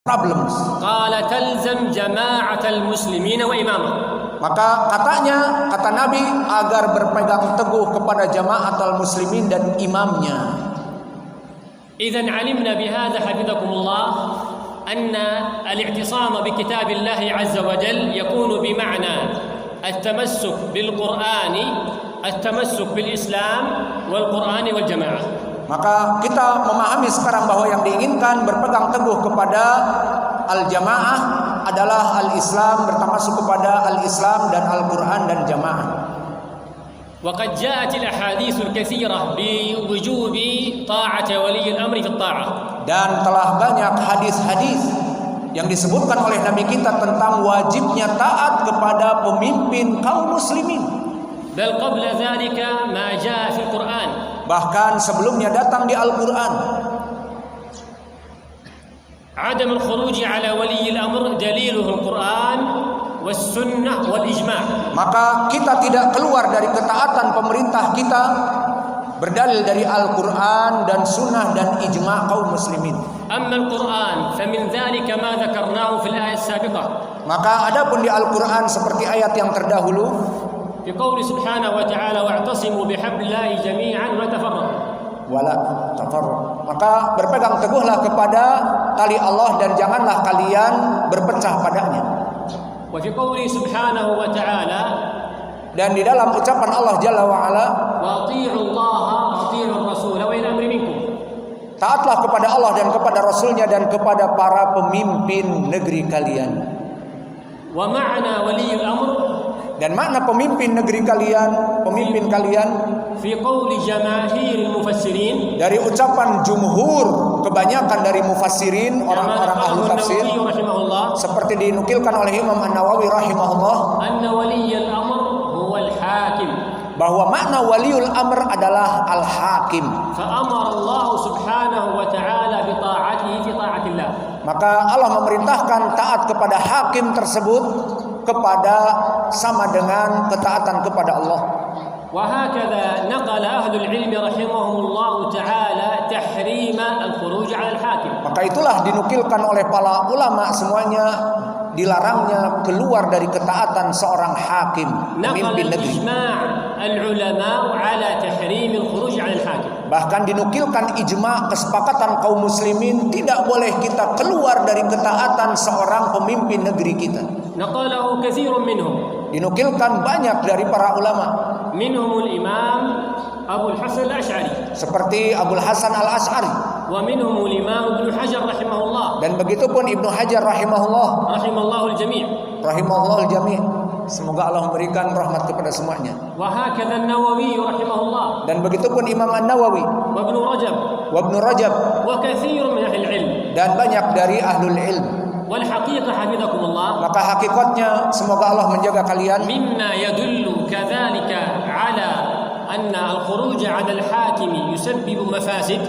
problems. قال تلزم جماعة المسلمين وإمامهم. Maka kata Nabi agar berpegang teguh kepada jamaatul muslimin dan imamnya. إذن علمنا بهذا حفظكم الله أن الاعتصام بكتاب الله عز وجل يكون بمعنى التمسك بالقرآن، التمسك بالإسلام والقرآن والجماعة. Maka kita memahami sekarang bahwa yang diinginkan berpegang teguh kepada al-jamaah adalah al-Islam, bertamasuk kepada al-Islam dan Al-Quran dan jamaah. وقد جاءت الأحاديث الكثيرة بوجوب طاعة ولي الأمر في الطاعة. Dan telah banyak hadis-hadis yang disebutkan oleh Nabi kita tentang wajibnya taat kepada pemimpin kaum muslimin. بل قبل ذلك ما جاء في القرآن. Bahkan sebelumnya datang di Al-Quran. عدم الخروج على ولي الأمر دليله القرآن والسنة والإجماع. Maka kita tidak keluar dari ketaatan pemerintah kita berdalil dari Al-Quran dan Sunnah dan ijma' kaum muslimin. أما القرآن فمن ذلك ما ذكرناه في الآية السابقة. Maka adapun di Al-Quran seperti ayat yang terdahulu, في قول سبحانه وتعالى واعتصموا بحبل الله جميعا وتفرقوا. wala tafarruq. Maka berpegang teguhlah kepada tali Allah dan janganlah kalian berpecah padanya. وفي قوله سبحانه وتعالى Dan di dalam ucapan Allah Jalla wa Ala, وأطيعوا الله وأطيعوا الرسول وإلى الأمر منكم. taatlah kepada Allah dan kepada Rasulnya dan kepada para pemimpin negeri kalian. ومعنى ولي الأمر Dan makna pemimpin negeri kalian, pemimpin kalian, في قول جماهير المفسرين dari ucapan jumhur kebanyakan dari mufassirin, orang-orang ahli tafsir, النووي رحمه الله seperti dinukilkan oleh Imam An-Nawawi rahimahullah, أن ولي الأمر هو الحاكم. bahwa makna waliul amr adalah al-hakim. فأمر الله سبحانه وتعالى بطاعته في طاعة الله. Maka Allah memerintahkan taat kepada hakim tersebut kepada sama dengan ketaatan kepada Allah. وهكذا نقل أهل العلم رحمهم الله تعالى تحريم الخروج على الحاكم. Maka itulah dinukilkan oleh para ulama semuanya dilarangnya keluar dari ketaatan seorang hakim, نقل pemimpin negeri. إجماع العلماء على تحريم الخروج على الحاكم. Bahkan dinukilkan ijma' kesepakatan kaum muslimin tidak boleh kita keluar dari ketaatan seorang pemimpin negeri kita. نقله كثير منهم. Dinukilkan banyak dari para ulama. منهم الإمام أبو الحسن الأشعري. Seperti Abul Hasan Al-Asy'ari. ومنهم الإمام ابن حجر رحمه الله. Dan begitupun Ibnu Hajar rahimahullah. رحم الله الجميع. Rahimahullah al-jami'. Semoga Allah memberikan rahmat kepada semuanya. وهكذا النووي رحمه الله. Dan begitupun Imam An-Nawawi. وابن رجب. Wa Ibnu Rajab. وكثير من أهل العلم. Dan banyak dari ahlul ilm. والحقيقة حفظكم الله Maka hakikatnya semoga Allah menjaga kalian. مما يدل كذلك على أن الخروج على الحاكم يسبب مفاسد.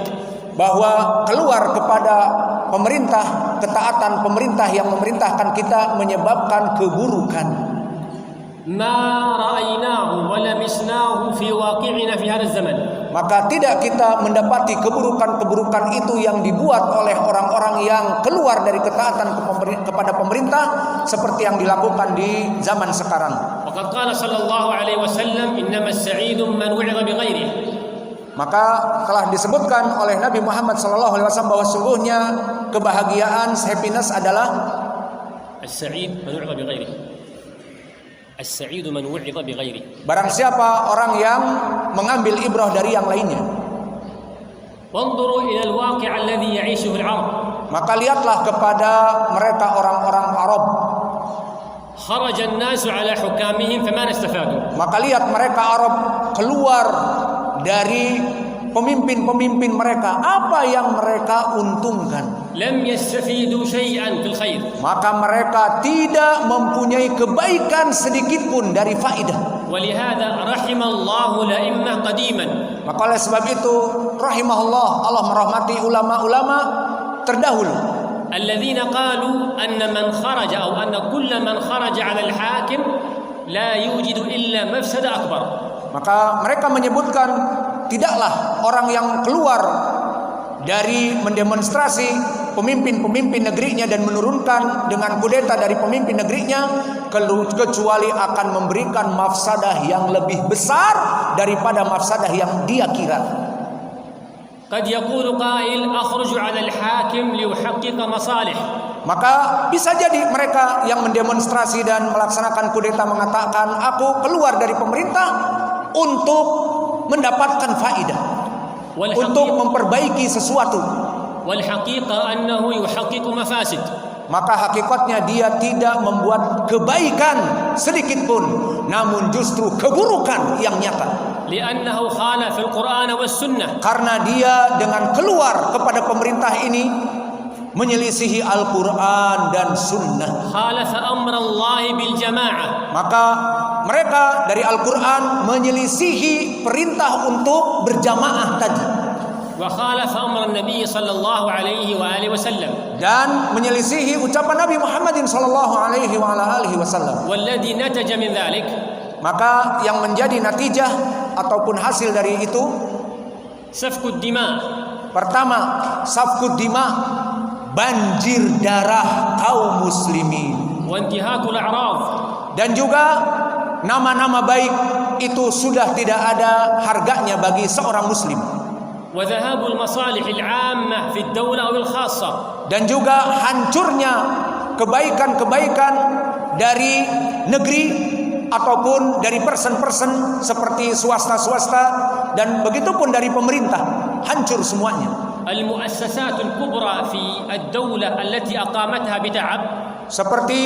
Bahwa keluar kepada pemerintah, ketaatan pemerintah yang memerintahkan kita menyebabkan keburukan. ما رأيناه ولمسناه في واقعنا في هذا الزمن. Maka tidak kita mendapati keburukan-keburukan itu yang dibuat oleh orang-orang yang keluar dari ketaatan kepada pemerintah seperti yang dilakukan di zaman sekarang. وقد قال صلى الله عليه وسلم إنما السعيد من وعظ بغيره. Maka telah disebutkan oleh Nabi Muhammad SAW bahwa sungguhnya kebahagiaan, happiness adalah السعيد من وعظ بغيره. السعيد من وعظ بغيره. barang siapa orang yang mengambil ibrah dari yang lainnya. وانظروا إلى الواقع الذي يعيشه العرب. Maka lihatlah kepada mereka orang-orang Arab. خرج الناس على حكامهم فما استفادوا. Maka lihat mereka Arab keluar dari pemimpin-pemimpin mereka, apa yang mereka untungkan? لم يستفيدوا شيئا في الخير. Maka mereka tidak mempunyai kebaikan sedikit pun dari faidah. ولهذا رحم الله الأئمة قديما. Maka oleh sebab itu rahimahullah, Allah merahmati ulama-ulama terdahulu. الذين قالوا أن من خرج أو أن كل من خرج على الحاكم لا يوجد إلا مفسدة أكبر. Maka mereka menyebutkan tidaklah orang yang keluar dari mendemonstrasi pemimpin-pemimpin negerinya dan menurunkan dengan kudeta dari pemimpin negerinya, kecuali akan memberikan mafsadah yang lebih besar daripada mafsadah yang dia kira. قد يقول قائل أخرج على الحاكم ليحقق مصالح. Maka bisa jadi mereka yang mendemonstrasi dan melaksanakan kudeta mengatakan, aku keluar dari pemerintah untuk mendapatkan faidah, untuk memperbaiki sesuatu. والحقيقة أنه يحقق مفاسد. Maka hakikatnya dia tidak membuat kebaikan sedikit pun, namun justru keburukan yang nyata. لأنه خالف القرآن والسنة. Karena dia dengan keluar kepada pemerintah ini menyelisihi Al-Quran dan Sunnah. خالف أمر الله بالجماعة. Maka mereka dari Al-Quran menyelisihi perintah untuk berjamaah tadi. وخالف أمر النبي صلى الله عليه وآله وسلم. Dan menyelisihi ucapan Nabi Muhammad sallallahu alaihi wa alihi wasallam. والذي نتج من ذلك. Maka yang menjadi natijah ataupun hasil dari itu, سفك الدماء. Pertama, safkud dima, banjir darah kaum muslimin. وانتهاك الأعراض. Dan juga nama-nama baik itu sudah tidak ada harganya bagi seorang muslim. وذهاب المصالح العامة في الدولة أو الخاصة. Dan juga hancurnya kebaikan-kebaikan dari negeri ataupun dari person-person seperti swasta-swasta, dan begitupun dari pemerintah, hancur semuanya. المؤسسات الكبرى في الدولة التي أقامتها بتعب. Seperti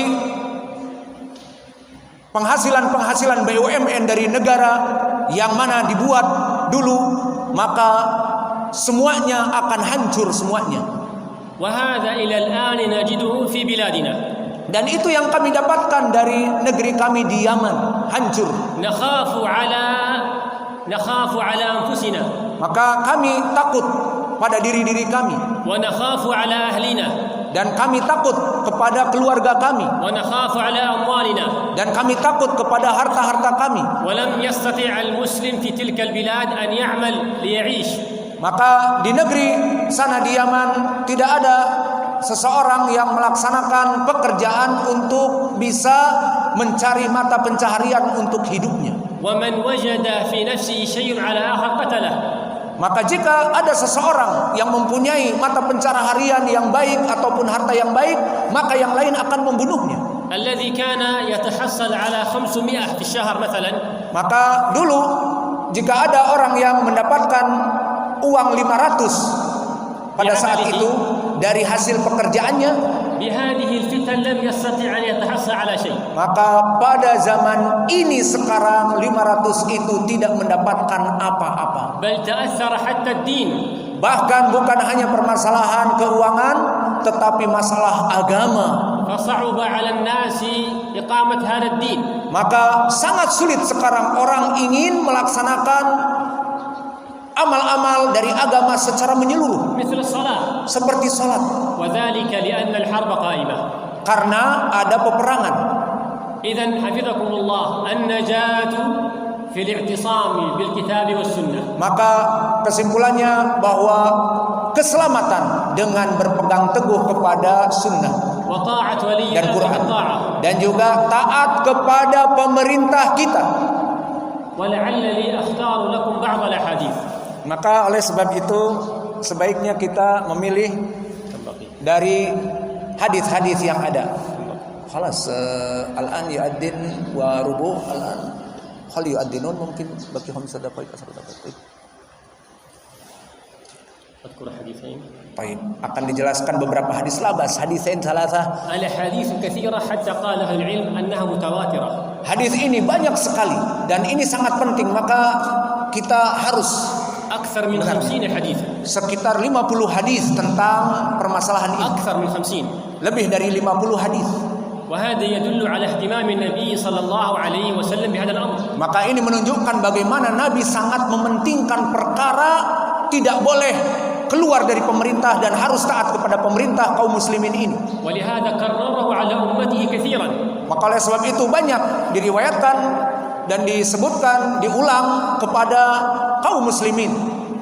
penghasilan-penghasilan BUMN dari negara yang mana dibuat dulu, maka semuanya akan hancur semuanya. وهذا إلى الآن نجده في بلادنا. Dan itu yang kami dapatkan dari negeri kami di Yaman, hancur. نخاف على أنفسنا. Maka kami takut pada diri-diri kami, ونخاف على أهلنا. dan kami takut kepada keluarga kami, ونخاف على أموالنا. dan kami takut kepada harta-harta kami. ولم يستطع المسلم في تلك البلاد أن يعمل ليعيش. Maka di negeri sana di Yaman tidak ada seseorang yang melaksanakan pekerjaan untuk bisa mencari mata pencaharian untuk hidupnya. ومن وجد في نفسه شيء على آخر قتله. Maka jika ada seseorang yang mempunyai mata pencaharian yang baik ataupun harta yang baik, maka yang lain akan membunuhnya. الذي كان يتحصل على 500 في الشهر مثلا. Maka dulu jika ada orang yang mendapatkan uang 500 pada saat itu dari hasil pekerjaannya, بهذه الفتن لم يستطع أن يتحصل على شيء. maka pada zaman ini sekarang 500 itu tidak mendapatkan apa-apa. بل تأثر حتى الدين. Bahkan bukan hanya permasalahan keuangan, tetapi masalah agama. فصعب على الناس إقامة هذا الدين. Maka sangat sulit sekarang orang ingin melaksanakan amal-amal dari agama secara menyeluruh, مثل الصلاة. seperti salat. وذلك لأن الحرب قائمة. Karena ada peperangan. إذن حفظكم الله النجاة في الاعتصام بالكتاب والسنة. Maka kesimpulannya bahwa keselamatan dengan berpegang teguh kepada sunnah وطاعة ولي dan الأمر Quran, بالطاعة. dan juga taat kepada pemerintah kita. ولعلني أختار لكم بعض الأحاديث. Maka oleh sebab itu sebaiknya kita memilih dari hadis-hadis yang ada. Khalas, al-an yu'addin wa rubu' al-an khali yu'addinun, mungkin bagi khamsah daqiq kasar daqiq. أذكر حديثين. Baik, akan dijelaskan beberapa hadis labas, hadisain salasa. الأحاديث كثيرة حتى قال أهل العلم أنها متواترة. Hadis ini banyak sekali dan ini sangat penting, maka kita harus أكثر من 50 حديثا. sekitar 50 hadis tentang permasalahan ini. أكثر من 50. Lebih dari 50 hadis. وهذا يدل على اهتمام النبي صلى الله عليه وسلم بهذا الأمر. Maka ini menunjukkan bagaimana Nabi sangat mementingkan perkara tidak boleh keluar dari pemerintah dan harus taat kepada pemerintah kaum muslimin ini. ولهذا كرره على أمته كثيرا. Maka oleh sebab itu banyak diriwayatkan dan disebutkan, diulang kepada kaum muslimin.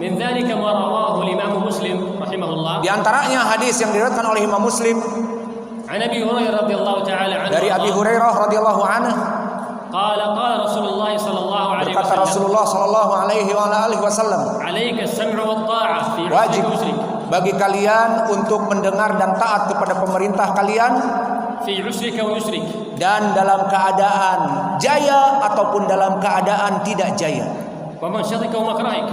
من ذلك ما رواه الإمام مسلم رحمه الله Di antaranya hadis yang diriwayatkan oleh Imam Muslim عن أبي هريرة رضي الله تعالى عنه dari Abi Hurairah radhiyallahu anhu, قال رسول الله صلى الله عليه berkata وسلم Rasulullah sallallahu alaihi wasallam, عليك السمع والطاعة في wajib عسرك ويسرك bagi kalian untuk mendengar dan taat kepada pemerintah kalian في عسرك ويسرك dan dalam keadaan jaya ataupun dalam keadaan tidak jaya. ومن شطك ومكرهك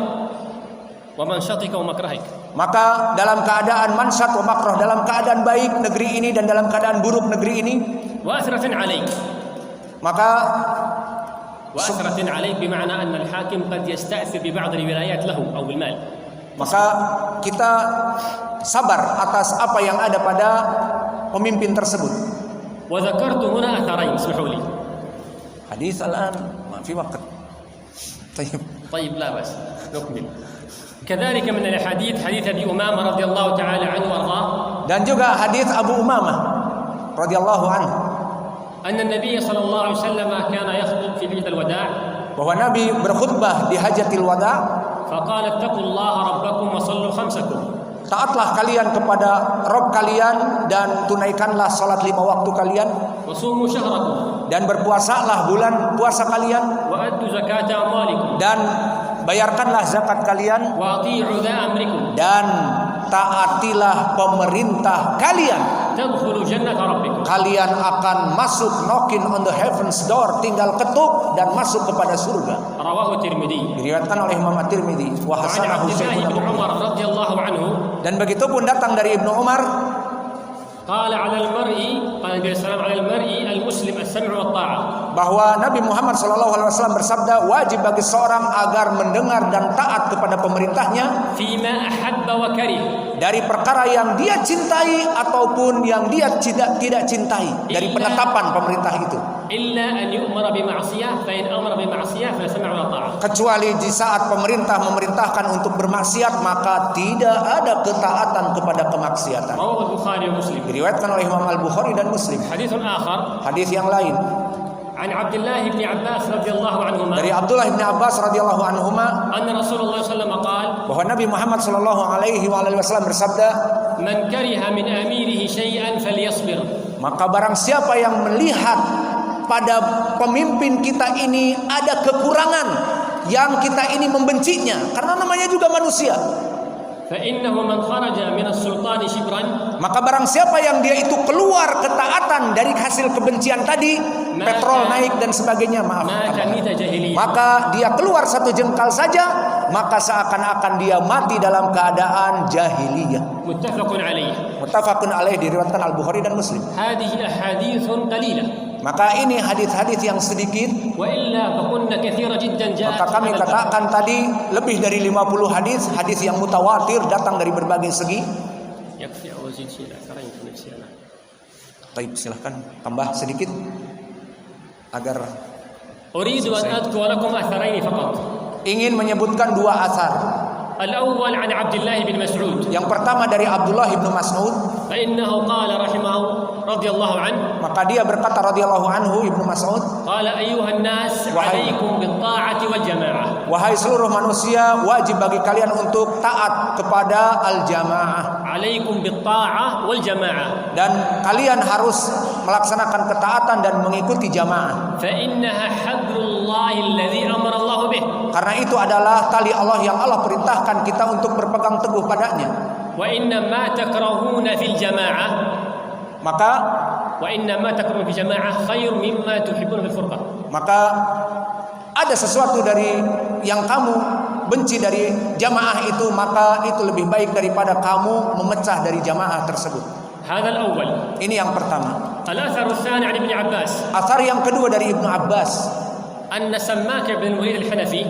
ومن شطك ومكرهك. Maka dalam keadaan mansat wa makroh, dalam keadaan baik negeri ini dan dalam keadaan buruk negeri ini, وأسرة عليك maka وأسرة عليك بمعنى أن الحاكم قد يستأثر ببعض الولايات له أو بالمال. maka kita sabar atas apa yang ada pada pemimpin tersebut. وذكرت هنا أثرين اسمحوا لي. Hadis الآن ما في وقت. طيب لا بأس نكمل. كذلك من الحديث حديث أبي أمامة رضي الله تعالى عنه وأرضاه. Dan juga hadis Abu Umamah radhiyallahu anhu, أن النبي صلى الله عليه وسلم كان يخطب في حجة الوداع. bahwa Nabi berkhutbah di Hajatil Wada, فقال اتقوا الله ربكم وصلوا خمسكم. taatlah kalian kepada Rabb kalian dan tunaikanlah salat 5 waktu kalian, وصوموا شهركم. dan berpuasalah bulan puasa kalian, وأدوا زكاة أموالكم. dan bayarkanlah zakat kalian, وأطيعوا ذا أمركم. dan taatilah pemerintah kalian. تدخلوا جنة ربكم. Kalian akan masuk, knocking on the heaven's door, tinggal ketuk dan masuk kepada surga. رواه الترمذي. Diriwayatkan oleh Imam At-Tirmidzi wa وعن hasanahu عبد الله Syekhuna بن Muhammad. عمر رضي الله عنه Dan begitu pun datang dari Ibnu Umar, قال على المرء قال النبي صلى الله عليه وسلم على المرء المسلم السمع والطاعة. bahwa Nabi Muhammad SAW bersabda, wajib bagi seorang agar mendengar dan taat kepada pemerintahnya فيما أحب وكره. dari perkara yang dia cintai ataupun yang dia tidak cintai dari penetapan pemerintah itu, إلا أن يؤمر بمعصية فإن أمر بمعصية فلا سمع ولا طاعة. kecuali di saat pemerintah memerintahkan untuk bermaksiat maka tidak ada ketaatan kepada kemaksiatan. رواه البخاري ومسلم. Diriwayatkan oleh Imam Al-Bukhari dan Muslim. حديث آخر Hadis yang lain عن عبد الله بن عباس رضي الله عنهما dari Abdullah bin Abbas radhiyallahu anhuma, أن رسول الله صلى الله عليه وسلم قال bahwa Nabi Muhammad sallallahu alaihi wasallam bersabda, من كره من أميره شيئا فليصبر. maka barang siapa yang melihat pada pemimpin kita ini ada kekurangan yang kita ini membencinya, karena namanya juga manusia, فإنه من خرج من السلطان شبرا maka barang siapa yang dia itu keluar ketaatan dari hasil kebencian tadi, petrol naik dan sebagainya, مات ميت جاهلية. maka dia keluar 1 jengkal saja, maka seakan-akan dia mati dalam keadaan jahiliyah. متفق عليه. Muttafaqun alaih, diriwayatkan Al-Bukhari dan Muslim. هذه أحاديث قليلة Maka ini hadis-hadis yang sedikit, وإلا فكنا كثيرة جدا جاءت maka kami في هذا الباب. katakan tadi lebih dari 50 hadis yang mutawatir datang dari berbagai segi. يكفي أو أزيد شيء أثرين في نفسي أنا. Baik, silahkan tambah sedikit agar أريد أن أذكر لكم أثرين فقط. ingin menyebutkan 2 asar. الأول عن عبد الله بن مسعود Yang pertama dari Abdullah bin Mas'ud, فإنه قال رحمه رضي الله عنه maka dia berkata radhiyallahu anhu, Ibnu Mas'ud, قال أيها الناس عليكم بالطاعة والجماعة. wahai seluruh manusia, wajib bagi kalian untuk taat kepada al-jamaah, عليكم بالطاعة والجماعة dan kalian harus melaksanakan ketaatan dan mengikuti jamaah, فإنها حبل الله الذي أمر الله به. karena itu adalah tali Allah yang Allah perintahkan kita untuk berpegang teguh padanya. وإنما تكرهون في الجماعة Maka وإنما تكرهون في الجماعة خير مما تحبون في الفرقة. maka ada sesuatu dari yang kamu benci dari jamaah itu, maka itu lebih baik daripada kamu memecah dari jamaah tersebut. هذا الأول. Ini yang pertama. الأثر الثاني عن ابن عباس Asar yang kedua dari Ibnu Abbas, أن سماك بن الوليد الحنفي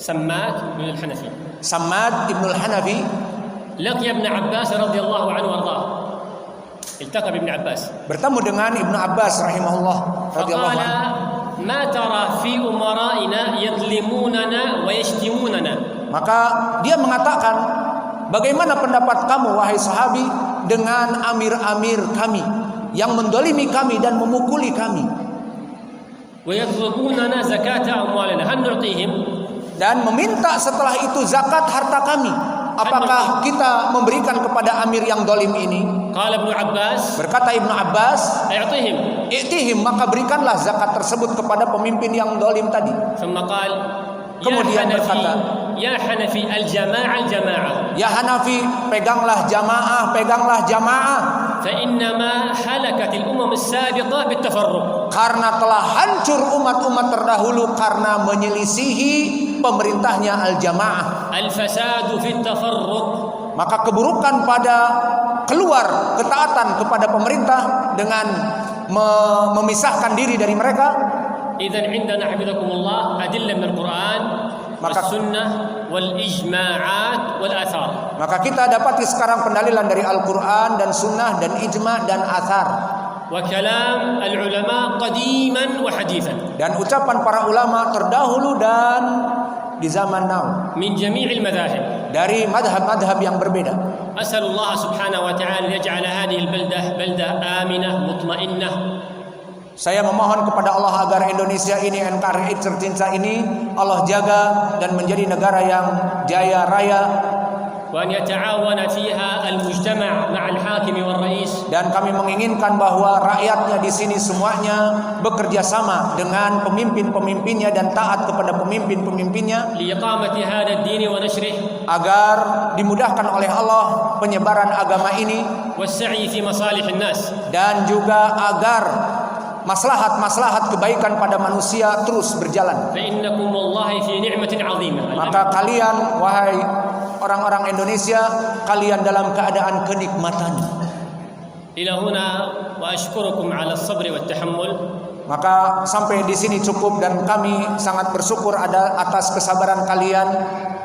سماك بن الحنفي Samad Ibnul Hanafi لقي ابن عباس رضي الله عنه وارضاه. التقى بابن عباس bertemu dengan Ibnu Abbas rahimahullah radhiyallahu فقال anhu. ما ترى في أمرائنا يظلموننا ويشتموننا. Maka dia mengatakan, bagaimana pendapat kamu wahai sahabi dengan amir-amir kami yang mendolimi kami dan memukuli kami, ويطلبوننا زكاة أموالنا هل نعطيهم؟ dan meminta setelah itu zakat harta kami. Apakah kita memberikan kepada amir yang dolim ini? قال ابن عباس Berkata Ibnu Abbas, اعطهم. "I'tihim," maka berikanlah zakat tersebut kepada pemimpin yang dolim tadi. ثم قال Kemudian berkata, يا حنفي الجماعة "Ya Hanafi, peganglah jamaah, فإنما هلكت الأمم السابقة بالتفرق. karena telah hancur umat-umat terdahulu karena menyelisihi pemerintahnya al-jamaah." الفساد في التفرق. Maka keburukan pada keluar ketaatan kepada pemerintah dengan memisahkan diri dari mereka. إذن عندنا حفظكم الله أدلة من القرآن والسنة والإجماعات والآثار. Maka kita dapati sekarang pendalilan dari Al-Quran dan Sunnah dan ijma dan athar. وكلام العلماء قديما وحديثا. Dan ucapan para ulama terdahulu dan di zaman now. من جميع المذاهب. Dari madhab-madhab yang berbeda. أسأل الله سبحانه وتعالى أن يجعل هذه البلدة بلدة آمنة مطمئنة. Saya memohon kepada Allah agar Indonesia ini, NKRI tercinta ini, Allah jaga dan menjadi negara yang jaya raya. وأن يتعاون فيها المجتمع مع الحاكم والرئيس. Dan kami menginginkan bahwa rakyatnya di sini semuanya bekerja sama dengan pemimpin-pemimpinnya dan taat kepada pemimpin-pemimpinnya. لإقامة هذا الدين ونشره. Agar dimudahkan oleh Allah penyebaran agama ini. والسعي في مصالح الناس. Dan juga agar maslahat-maslahat kebaikan pada manusia terus berjalan. فإنكم والله في نعمة عظيمة. Maka kalian, wahai orang-orang Indonesia, kalian dalam keadaan kenikmatan. إلى هنا وأشكركم على الصبر والتحمل. Maka sampai di sini cukup dan kami sangat bersyukur atas kesabaran kalian.